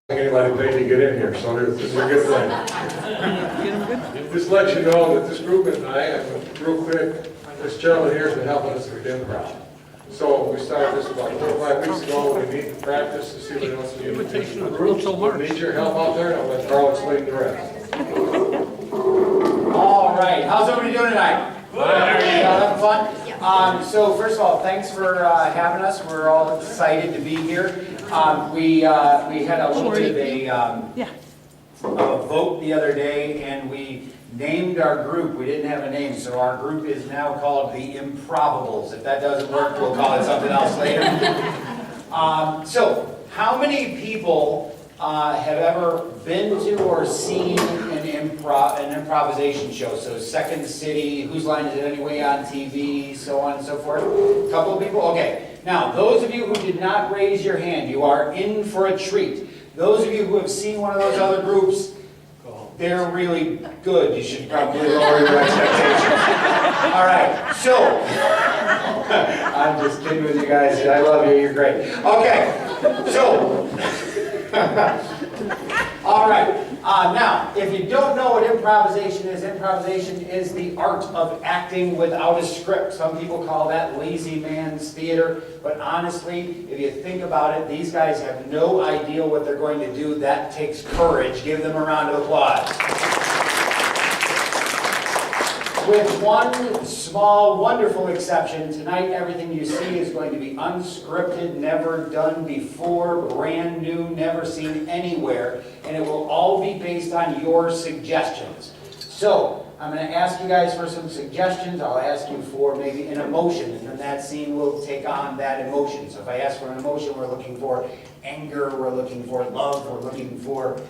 Anybody paid to get in here, so this is a good thing. Just let you know that this group and I, real quick, this gentleman here has been helping us with improv. So we started this about 4 or 5 weeks ago. We meet and practice to see what else we need. Need your help out there, and I'll let Carl explain the rest. All right, how's everybody doing tonight? Having fun? So first of all, thanks for having us. We're all excited to be here. We had a little bit of a vote the other day, and we named our group. We didn't have a name, so our group is now called the Improvables. If that doesn't work, we'll call it something else later. So, how many people have ever been to or seen an improvisation show? So Second City, Whose Line Is It Anyway on TV, so on and so forth? A couple of people? Okay. Now, those of you who did not raise your hand, you are in for a treat. Those of you who have seen one of those other groups, they're really good. You should probably lower your expectations. All right, so, I'm just kidding with you guys. I love you. You're great. Okay, so, all right. Now, if you don't know what improvisation is the art of acting without a script. Some people call that lazy man's theater, but honestly, if you think about it, these guys have no idea what they're going to do. That takes courage. Give them a round of applause. With one small, wonderful exception, tonight everything you see is going to be unscripted, never done before, brand new, never seen anywhere, and it will all be based on your suggestions. So, I'm going to ask you guys for some suggestions. I'll ask you for maybe an emotion, and then that scene will take on that emotion. So if I ask for an emotion, we're looking for anger, we're looking for love, we're looking for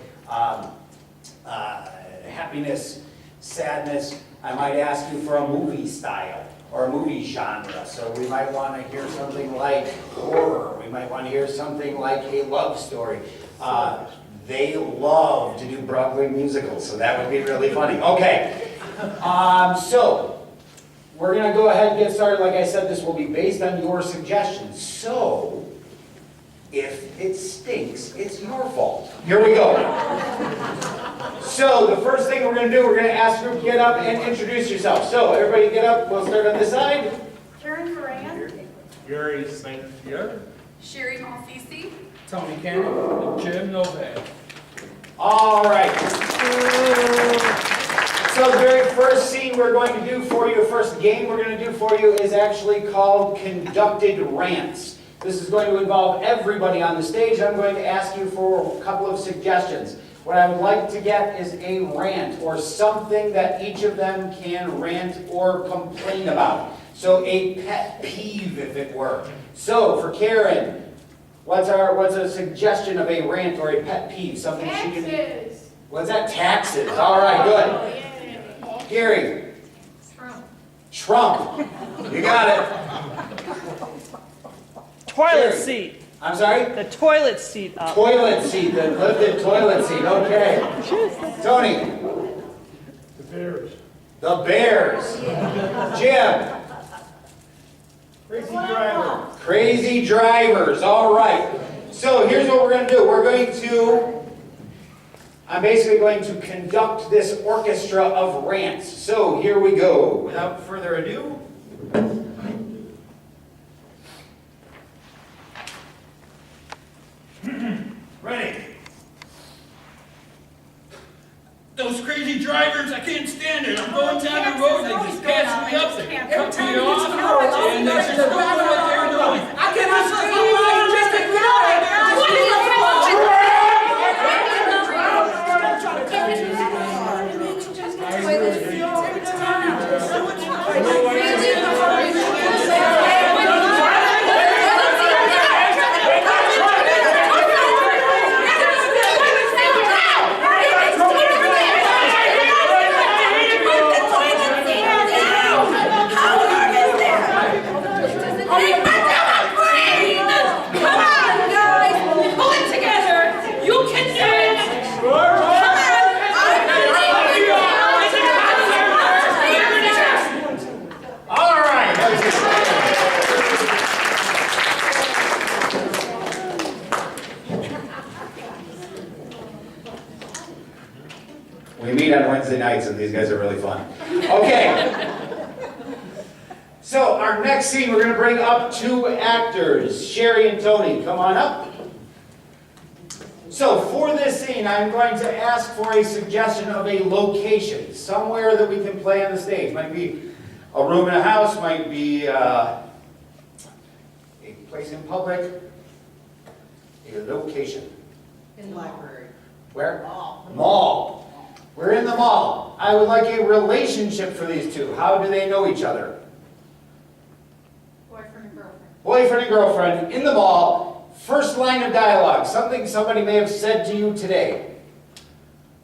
happiness, sadness. I might ask you for a movie style or a movie genre. So we might want to hear something like horror. We might want to hear something like a love story. They love to do Broadway musicals, so that would be really funny. Okay, so we're going to go ahead and get started. Like I said, this will be based on your suggestions. So if it stinks, it's your fault. Here we go. So the first thing we're going to do, we're going to ask the group to get up and introduce yourself. So everybody get up. We'll start on this side. Karen Moran. Gary St. Pierre. Sherry Malfisi. Tony Cannon. Jim Novak. All right. So the very first scene we're going to do for you, the first game we're going to do for you is actually called Conducted Rants. This is going to involve everybody on the stage. I'm going to ask you for a couple of suggestions. What I would like to get is a rant or something that each of them can rant or complain about. So a pet peeve, if it were. So for Karen, what's a suggestion of a rant or a pet peeve? Something she can. Taxes. What's that? Taxes. All right, good. Gary. Trump. You got it. Toilet Gary. seat. I'm sorry? The toilet seat up. Toilet seat, the lifted toilet seat. Okay. Tony. The Bears. The Bears. Jim. Crazy driver. Crazy drivers. All right. So here's what we're going to do. I'm basically going to conduct this orchestra of rants. So here we go. Without further ado. Ready. Those crazy drivers, I can't stand it. I'm going down the road, they just pass me up, they cut me off, and they're just doing what they're doing. I cannot stop just ignore it. Wednesday nights, and these guys are really fun. Okay. So our next scene, we're going to bring up two actors, Sherry and Tony. Come on up. So for this scene, I'm going to ask for a suggestion of a location, somewhere that we can play on the stage. Might be a room in a house, might be a place in public, a location. In the library. Where? Mall. Mall. We're in the mall. I would like a relationship for these two. How do they know each other? Boyfriend and girlfriend. Boyfriend and girlfriend in the mall. First line of dialogue, something somebody may have said to you today.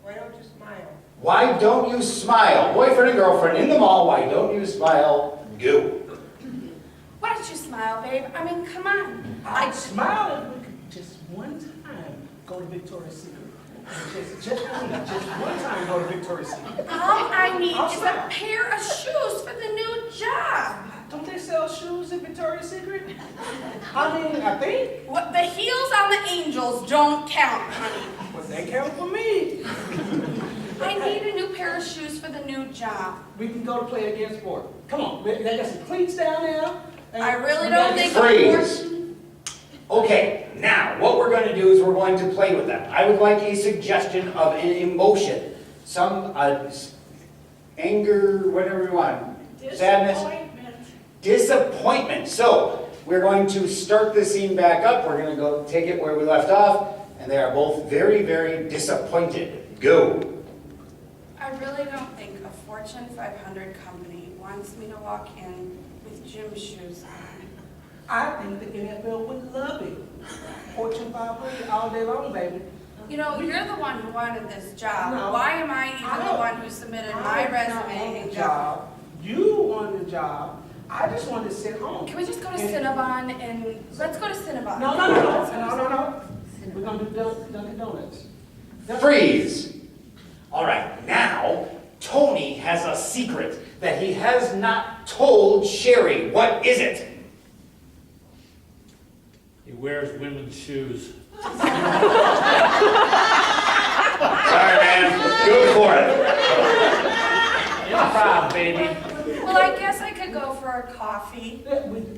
Why don't you smile? Why don't you smile? Boyfriend and girlfriend in the mall, why don't you smile? Go. Why don't you smile, babe? I mean, come on. I'd smile if we could just one time go to Victoria's Secret. Just one time go to Victoria's Secret. All I need I'll is smile. a pair of shoes for the new job. Don't they sell shoes at Victoria's Secret? I mean, I think. What, the heels on the angels don't count, honey. But they count for me. I need a new pair of shoes for the new job. We can go to play a game sport. Come on, they got some cleats down there. I really don't think Freeze. Okay, now what we're going to do is we're going to play with them. I would like a suggestion of an emotion. Some anger, whatever you want. Sadness. Disappointment. So we're going to start the scene back up. We're going to go take it where we left off. And they are both very, very disappointed. Go. I really don't think a Fortune 500 company wants me to walk in with gym shoes on. I think the NFL would love it. Fortune 500 all day long, baby. You know, you're the one who wanted this job. No. Why am I even the one who submitted my resume and job? You wanted the job. I just wanted to sit home. Can we just go to Cinnabon and let's go to Cinnabon? No. We're gonna do Dunkin' Donuts. Freeze. All right, now Tony has a secret that he has not told Sherry. What is it? He wears women's shoes. Sorry, man. Go for it. No problem, baby. Well, I guess I could go for a coffee.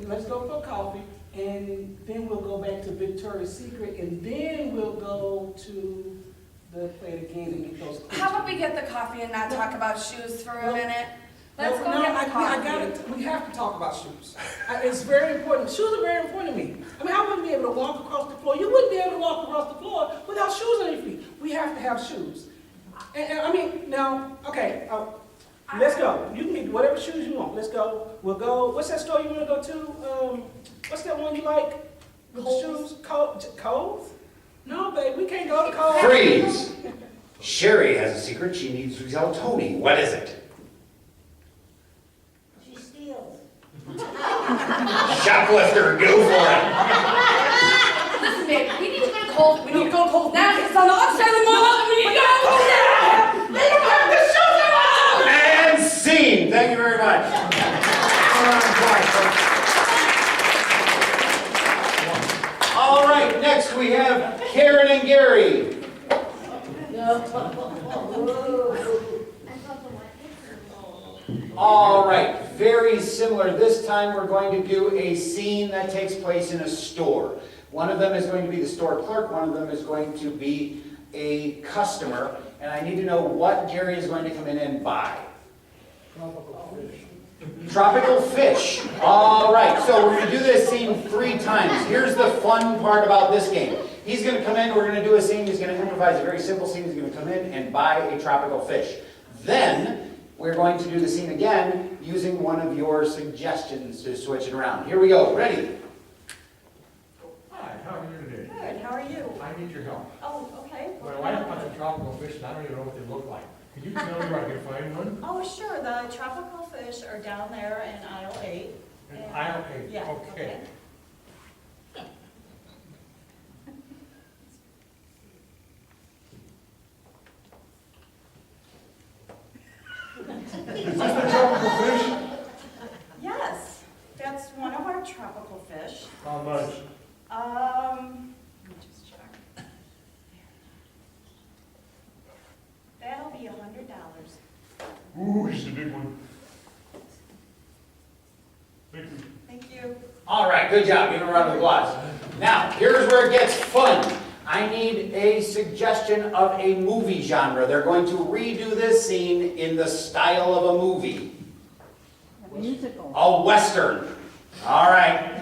Let's go for coffee, and then we'll go back to Victoria's Secret, and then we'll go to the play again and get those. How about we get the coffee and not talk about shoes for a minute? Let's go No, get the coffee. I got it. We have to talk about shoes. It's very important. Shoes are very important to me. I mean, I wouldn't be able to walk across the floor. You wouldn't be able to walk across the floor without shoes on your feet. We have to have shoes. And I mean, now, okay, let's go. You can get whatever shoes you want. Let's go. We'll go. What's that store you want to go to? What's that one you like? With the shoes? Kohl's? No, babe, we can't go to Kohl's. Freeze. Sherry has a secret she needs to tell Tony. What is it? She steals. Shoplifter, go for it. Listen, babe, we need to go to Kohl's. We need to go to Kohl's now. It's on the other side of the mall. We need to go to Kohl's now. They don't have the shoes at all. And scene. Thank you very much. All right, next we have Karen and Gary. All right, very similar. This time we're going to do a scene that takes place in a store. One of them is going to be the store clerk, one of them is going to be a customer, and I need to know what Gary is going to come in and buy. Tropical fish. All right, so we're going to do this scene 3 times. Here's the fun part about this game. He's going to come in, we're going to do a scene, he's going to improvise a very simple scene, he's going to come in and buy a tropical fish. Then, we're going to do the scene again using one of your suggestions to switch it around. Here we go, ready? Hi, how are you today? Good, how are you? I need your help. Oh, okay. My wife wants a tropical fish, and I don't even know what they look like. Could you tell me where I can find one? Oh, sure, the tropical fish are down there in aisle 8. In And- aisle 8, Yeah, okay. Is this the tropical fish? Yes, that's one of our tropical fish. How much? Let me just check. That'll be $100. this is a big one. Thank you. Thank you. All right, good job. Give him a round of applause. Now, here's where it gets fun. I need a suggestion of a movie genre. They're going to redo this scene in the style of a movie. Musical. A Western. All right.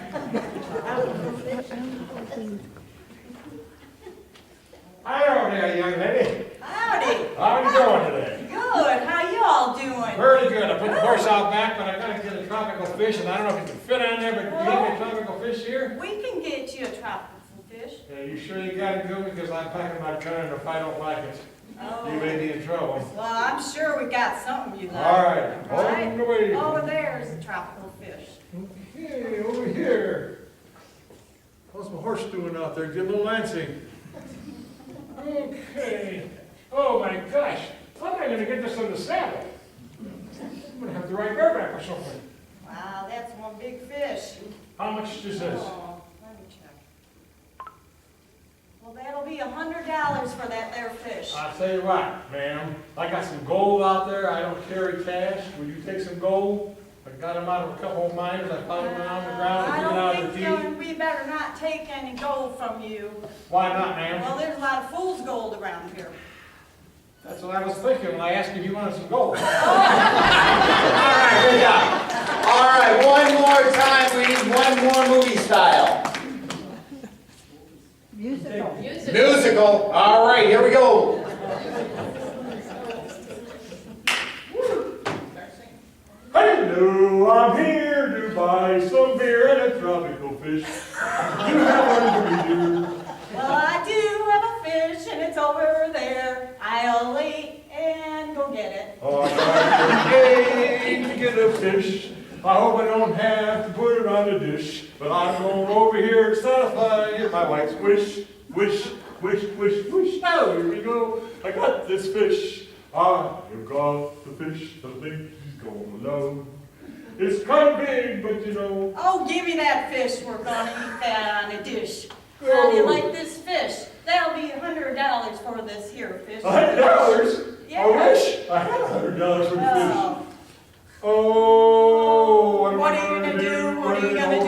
Hello there, young lady. Howdy. How are you doing today? Good. How you all doing? Very good. I put the horse out back, but I gotta get a tropical fish, and I don't know if you can fit on there, but do you have a tropical fish here? We can get you a tropical fish. Yeah, you sure you got it good? Because I'm packing my car, and if I don't like it, Oh. you may be in trouble. Well, I'm sure we got something you like. All right. All right. On the way. Over there is a tropical fish. Okay, over here. How's my horse doing out there? Get a little lancing. Okay. Oh my gosh. How am I gonna get this on the saddle? I'm gonna have to ride bareback or something. Wow, that's one big fish. How much is this? Oh, let me check. Well, that'll be $100 for that there fish. I'll tell you what, ma'am. I got some gold out there. I don't carry cash. Will you take some gold? I got them out of a couple of miners. I found them on the ground. I and took it out of don't the think teeth. we better not take any gold from you. Why not, ma'am? Well, there's a lot of fool's gold around here. That's what I was thinking when I asked if you wanted some gold. All right, good job. All right, one more time. We need one more movie style. Musical. Musical. All right, here we go. Hello, I'm here to buy some beer and a tropical fish. You have one for me. Well, I do have a fish and it's over there. I'll wait and go get it. On my day to get a fish. I hope I don't have to put it on a dish, but I'm going over here to satisfy my wife's wish, wish, wish, wish, wish. Now here we go. I got this fish. I have got the fish that I think he's going to love. It's kind of big, but you know. Oh, give me that fish. We're gonna eat that on a dish. How do you like this fish? That'll be $100 for this here fish. $100? Yeah. I wish I had $100 for the fish. Oh. Oh, What are you gonna do? What are you gonna do?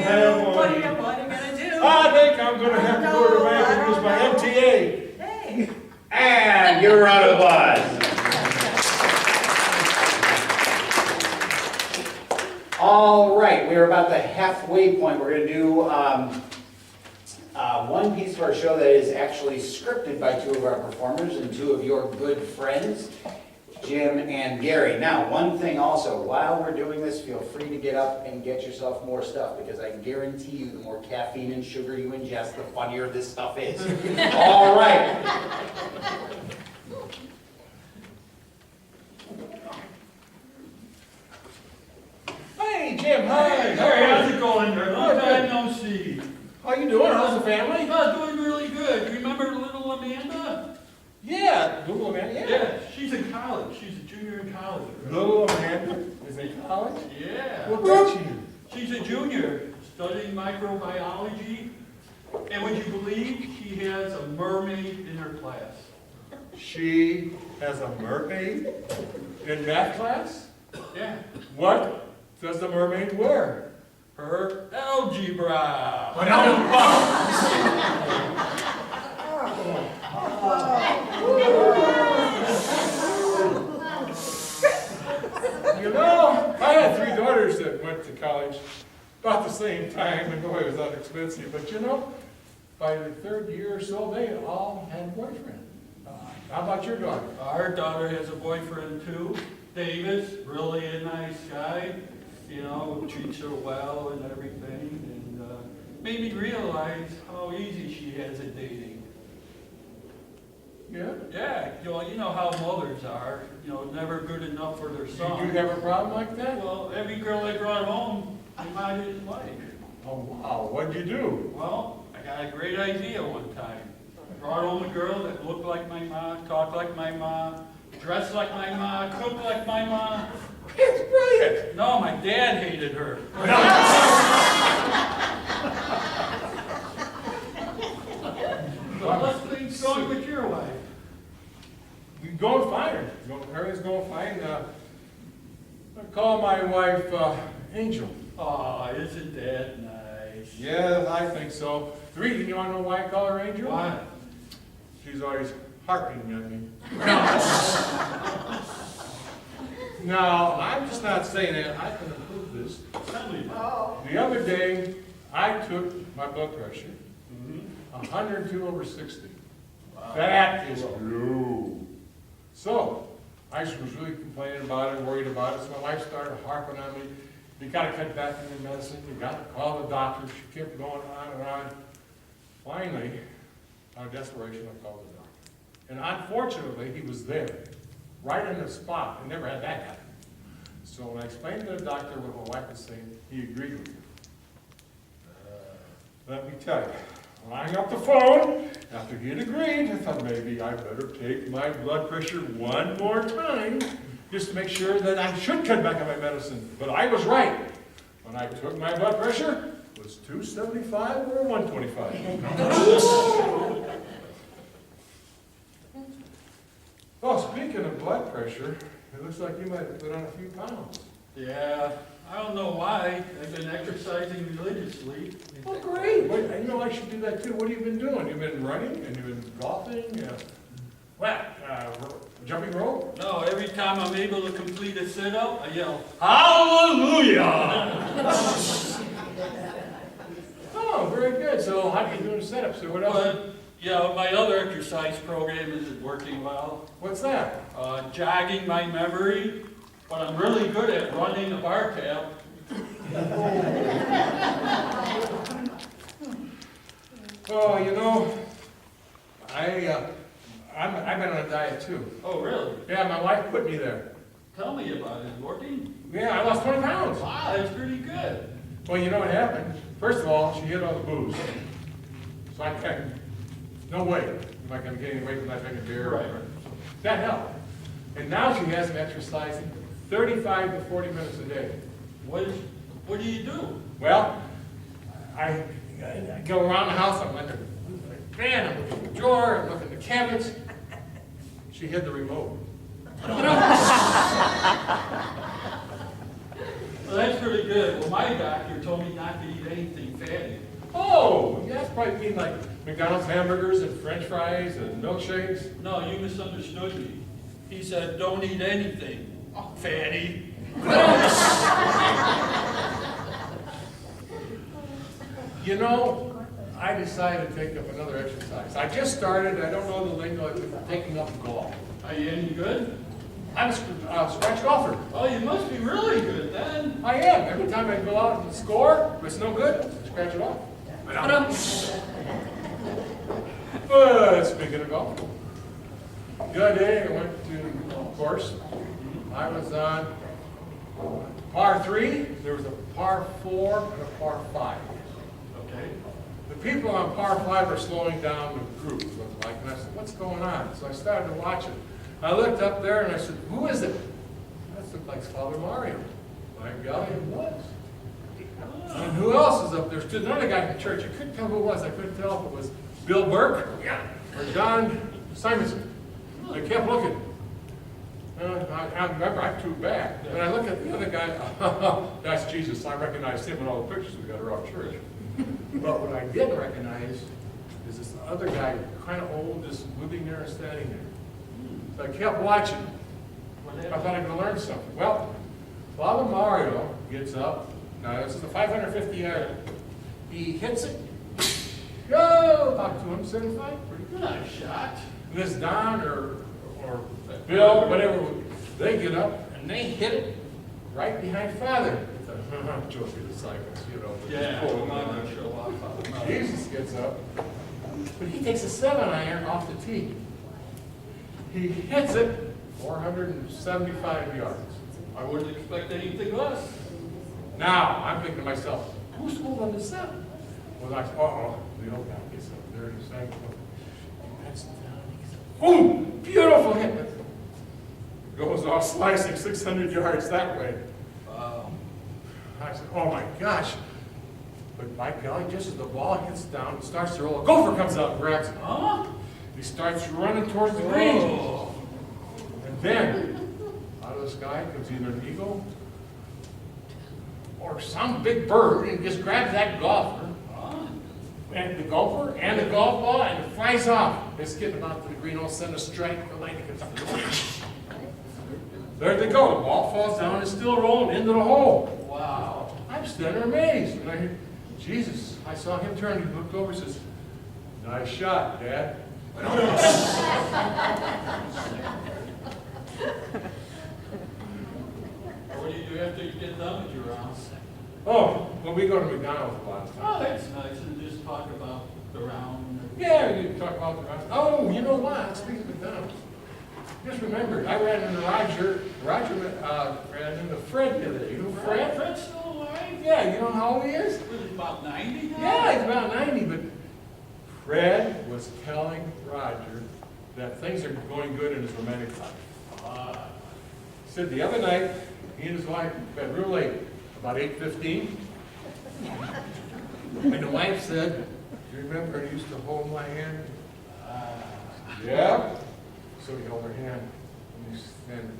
What are you gonna do? I think I'm gonna have to go to the bank and use my MTA. Hey. And give a round of applause. All right, we're about the halfway point. We're going to do one piece of our show that is actually scripted by two of our performers and two of your good friends, Jim and Gary. Now, one thing also, while we're doing this, feel free to get up and get yourself more stuff, because I guarantee you the more caffeine and sugar you ingest, the funnier this stuff is. All right. Hey, Jim, hi. Hey, how's it going there? Long time no see. How you doing? How's the family? Oh, doing really good. You remember little Amanda? Yeah, little Amanda. Yeah, she's in college. She's a junior in college. Little Amanda is in college? Yeah. What grade she in? She's a junior studying microbiology. And would you believe she has a mermaid in her class? She has a mermaid in math class? Yeah. What does the mermaid wear? Her algebra. You know, I had three daughters that went to college about the same time, and boy, it was that expensive. But you know, by the third year or so, they all had boyfriends. How about your daughter? Our daughter has a boyfriend too, Davis, really a nice guy, you know, treats her well and everything, and made me realize how easy she has at dating. Yeah? Yeah, you know how mothers are, you know, never good enough for their son. You have a problem like that? Well, every girl I brought home, my mom didn't like. Oh, wow. What'd you do? Well, I got a great idea one time. I brought home a girl that looked like my mom, talked like my mom, dressed like my mom, cooked like my mom. It's brilliant. No, my dad hated her. So how's things going with your wife? Going fine. Everything's going fine. I call my wife, Angel. Oh, isn't that nice? Yeah, I think so. The reason, you wanna know why I call her Angel? Why? She's always harping at me. Now, I'm just not saying that, I can improve this. Tell me. The other day, I took my blood pressure, 102/60. That is low. So, I was really complaining about it, worried about it, so my wife started harping on me. You gotta cut back on your medicine, you gotta call the doctor. She kept going on and on. Finally, out of desperation, I called the doctor. And unfortunately, he was there, right in the spot. I never had that happen. So when I explained to the doctor what my wife was saying, he agreed with me. Let me tell you, when I hung up the phone, after he had agreed, I thought maybe I better take my blood pressure one more time, just to make sure that I should cut back on my medicine. But I was right. When I took my blood pressure, it was 275 or 125. Oh, speaking of blood pressure, it looks like you might have put on a few pounds. Yeah, I don't know why. I've been exercising religiously. Oh, great. Wait, I know I should do that too. What have you been doing? You've been running and you've been golfing? Jumping rope? No, every time I'm able to complete a sit-up, I yell, Hallelujah! Oh, very good. So how do you do the setups or what else? But, yeah, my other exercise program isn't working well. What's that? Jogging my memory, but I'm really good at running a bar tab. Oh, you know, I've been on a diet too. Oh, really? Yeah, my wife put me there. Tell me about it. Is it working? Yeah, I lost 20 pounds. Wow, that's pretty good. Well, you know what happened? First of all, she hid all the booze. So I can't, no way am I going to get any weight from that drinking beer. Right. That helped. And now she has me exercising 35 to 40 minutes a day. What do you do? Well, I go around the house, I'm looking at the fan, I'm looking at the drawer, I'm looking at the cabinets. She hid the remote. Well, that's pretty good. Well, my doctor told me not to eat anything fatty. Oh, yeah, that's probably mean like McDonald's hamburgers and French fries and milkshakes. No, you misunderstood me. He said, don't eat anything fatty. You know, I decided to take up another exercise. I just started, I don't know the lingo, I've been taking up golf. Are you any good? I'm a scratch golfer. Oh, you must be really good then. I am. Every time I go out and score, if it's no good, I scratch it off. Speaking of golf, the other day I went to the course. I was on par 3, there was a par 4 and a par 5. Okay. The people on par 5 are slowing down the group, it looked like, and I said, what's going on? So I started to watch it. I looked up there and I said, who is it? That looked like Father Mario. My golly, it was. And who else is up there? Stood another guy in the church. I couldn't tell who it was. I couldn't tell if it was Bill Burke or John Simonson. I kept looking. I remember, I threw back. And I looked at the other guy. That's Jesus. I recognized him in all the pictures we got around church. But what I didn't recognize is this other guy, kind of old, just living there and standing there. So I kept watching. I thought I could learn something. Well, Father Mario gets up. Now, this is a 550 yard. He hits it. Go! About 275. Pretty good. Nice shot. This Don or Bill, whatever, they get up and they hit it right behind Father. Josie disciples, you know. Yeah, come on and show off. Jesus gets up, but he takes a 7-iron off the tee. He hits it 475 yards. I wouldn't expect anything less. Now, I'm thinking to myself, who's scored on the 7? Well, I said, uh-oh, the old guy gets up there and he's saying, that's down. Boom! Beautiful hit. Goes off slicing 600 yards that way. Wow. I said, oh my gosh. But by golly, just as the ball hits down, it starts to roll, a gopher comes out and grabs it. Huh? He starts running towards the green. Oh. And then, out of the sky comes either an eagle or some big bird and just grabs that golfer, and the golfer and the golf ball, and it flies off. It's getting about to the green, all of a sudden a strike, the lightning comes up. There they go, the ball falls down, it's still rolling into the hole. Wow. I'm standing amazed. And I hear, Jesus, I saw him turn, he looked over and says, nice shot, Dad. What do you do after you get done with your rounds? Oh, well, we go to McDonald's a lot of Oh, times. that's nice, and just talk about the round. Yeah, we can talk about the rest. Oh, you know what? Speaking of McDonald's, just remembered, I ran into Roger ran into Fred the other day. You know Fred? Fred's still alive? Yeah, you know how old he is? Was he about 90 now? Yeah, he's about 90, but Fred was telling Roger that things are going good in his romantic life. He said the other night, he and his wife got real late, about 8:15. And the wife said, do you remember you used to hold my hand? Yeah. So he held her hand. And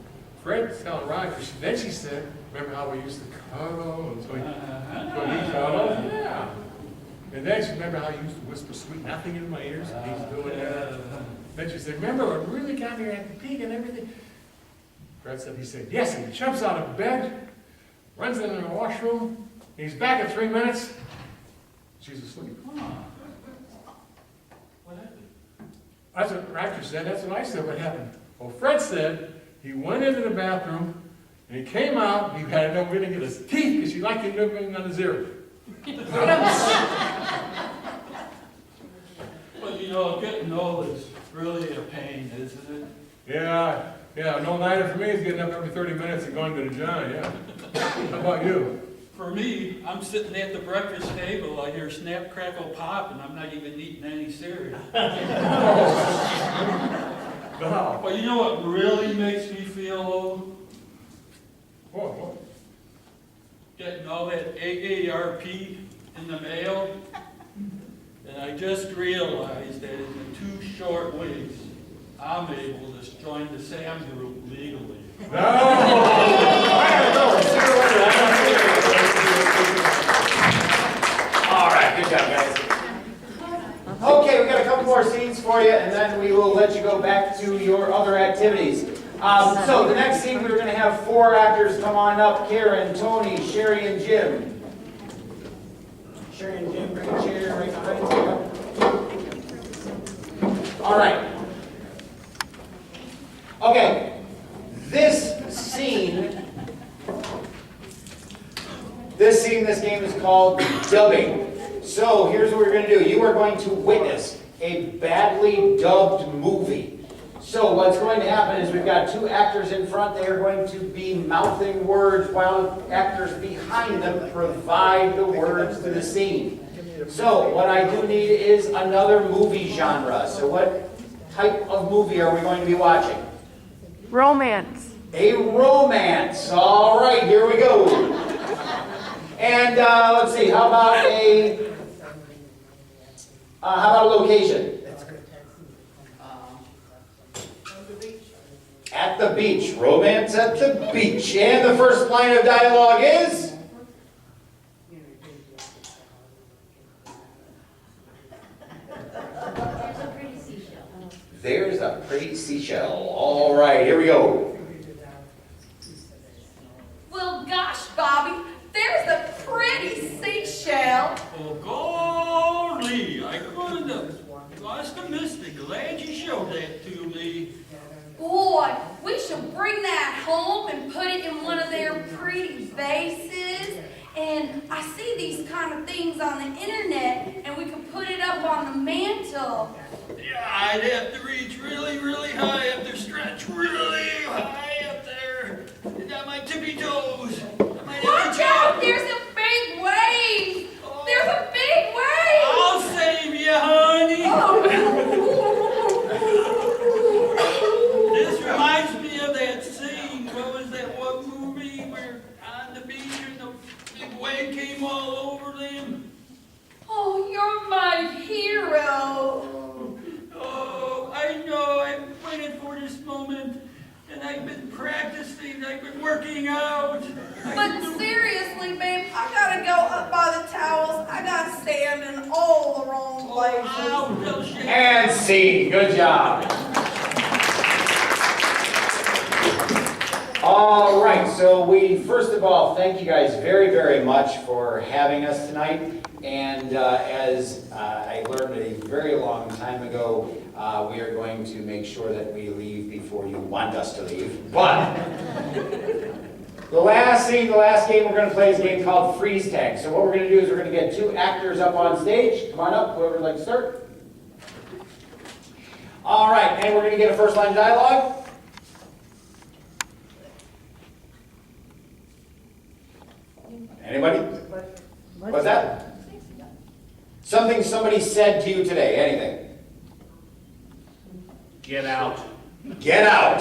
Fred's telling Roger, then she said, remember how we used to cuddle? And so he cuddled? Yeah. And then she remember how he used to whisper sweet nothing in my ears? And he's doing that. Then she said, remember what really got me at the peak and everything? Fred said, he said, yes, and he jumps out of bed, runs into the washroom, and he's back in 3 minutes. She's asleep. What happened? That's what Roger said, that's what I said, what happened? Well, Fred said he went into the bathroom, and he came out, he had no way to get his teeth, because he liked him living on his ear. But you know, getting old is really a pain, isn't it? Yeah, no nighter for me is getting up every 30 minutes and going to the John, yeah. How about you? For me, I'm sitting at the breakfast table, I hear snap, crackle, pop, and I'm not even eating any cereal. No. But you know what really makes me feel old? What? Getting all that AARP in the mail. And I just realized that in 2 short weeks, I'm able to join the SAM group legally. No! I gotta go. See you later. All right, good job, guys. Okay, we got a couple more scenes for you, and then we will let you go back to your other activities. So the next scene, we're going to have 4 actors come on up. Karen, Tony, Sherry, and Jim. Sherry and Jim, bring a chair right behind you. All right. Okay, this game is called dubbing. So here's what we're going to do. You are going to witness a badly dubbed movie. So what's going to happen is we've got 2 actors in front. They are going to be mouthing words while actors behind them provide the words to the scene. So what I do need is another movie genre. So what type of movie are we going to be watching? Romance. A romance. All right, here we go. And let's see, how about a location? At the beach. Romance at the beach. And the first line of dialogue is? There's a pretty seashell. All right, here we go. Well, gosh, Bobby, there's a pretty seashell. Oh, golly, I couldn't have lost a mystic. Glad you showed that to me. Boy, we should bring that home and put it in one of their pretty vases. And I see these kind of things on the internet, and we could put it up on the mantle. Yeah, I'd have to reach really, really high, have to stretch really high up there. And got my tippy toes. Watch out! There's a big wave! There's a big wave! I'll save you, honey. This reminds me of that scene. What was that one movie where on the beach and the big wave came all over them? Oh, you're my hero. Oh, I know. I've waited for this moment. And I've been practicing, I've been working out. But seriously, babe, I gotta go up by the towels. I got sand in all the wrong places. Ow, no shit. And scene, good job. All right, so we, first of all, thank you guys very, very much for having us tonight. And as I learned a very long time ago, we are going to make sure that we leave before you want us to leave. But the last scene, the last game we're going to play is a game called Freeze Tag. So what we're going to do is we're going to get two actors up on stage. Come on up, whoever would like to start. All right, and we're going to get a first line dialogue. Anybody? What's that? Something somebody said to you today. Anything? Get out. Get out.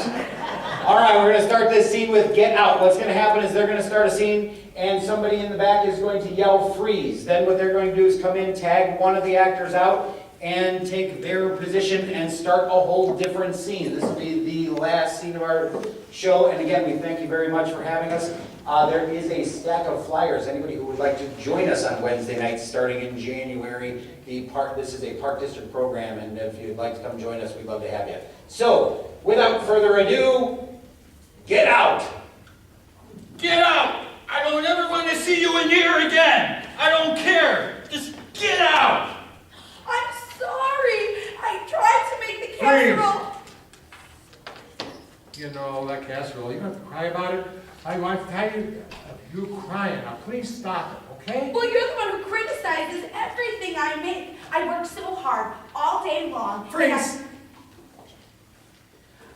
All right, we're going to start this scene with get out. What's going to happen is they're going to start a scene and somebody in the back is going to yell freeze. Then what they're going to do is come in, tag one of the actors out, and take their position and start a whole different scene. This will be the last scene of our show. And again, we thank you very much for having us. There is a stack of flyers. Anybody who would like to join us on Wednesday nights starting in January, this is a Park District program, and if you'd like to come join us, we'd love to have you. So, without further ado, get out! Get out! I don't ever want to see you in here again! I don't care! Just get out! I'm sorry. I tried to make the casserole. You know, that casserole, you don't have to cry about it. I want to tell you, you're crying. Now, please stop it, okay? Well, you're the one who criticizes everything I make. I work so hard all day long. Freeze.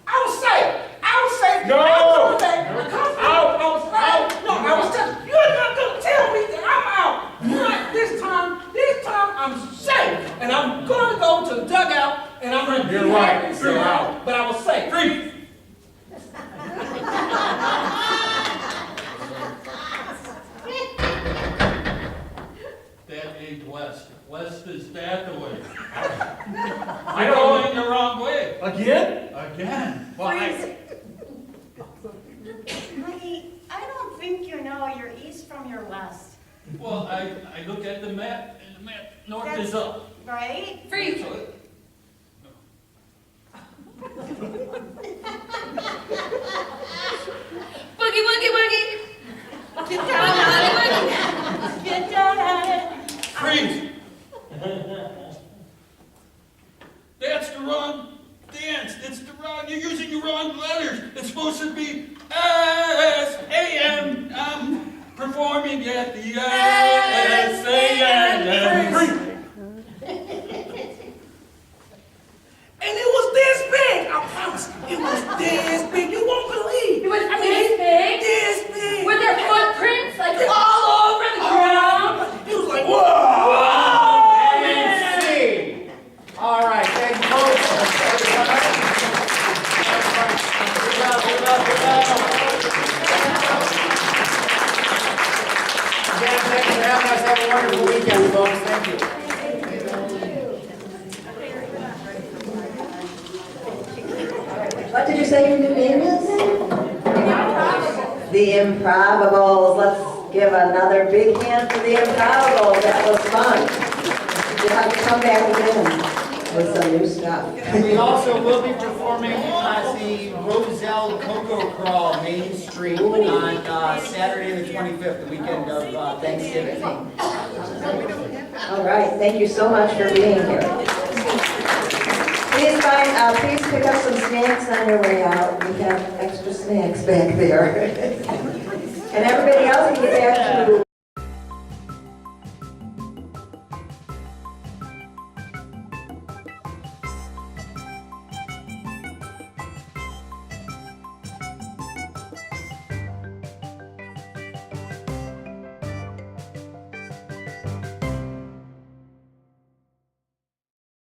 I was saying. No! I was telling you, you're not going to tell me that I'm out. Not this time I'm safe. And I'm going to go to the dugout and I'm going to You're right, you're out. But I was safe. Freeze! That ain't west. West is that the way. I You're don't. going the wrong way. Again? Again. Well, Honey, I don't think you know your east from your west, I look at the map, and the map north is up. right? Freeze. Boogie, woogie, woogie. Get down on it. Get down on it. Freeze! That's the wrong dance. It's the wrong. You're using the wrong letters. It's supposed to be S-A-M. I'm performing at the S-A-M. And it was this big. I promise. It was this big. You won't believe. It was this big? This big. Were there footprints like all over the ground? He was like, whoa. And scene. All right, thank you both. Good job. Again, thanks for having us. Have a wonderful weekend, folks. Thank you. What did you say your new name is? The Improvables. Let's give another big hand for the Improvables. That was fun. You'll have to come back again with some new stuff. And we also will be performing at the Roselle Cocoa Crawl Main Street on Saturday the 25th, the weekend of Thanksgiving. All right. Thank you so much for being here. Please pick up some snacks on your way out. We have extra snacks back there. And everybody else can get back to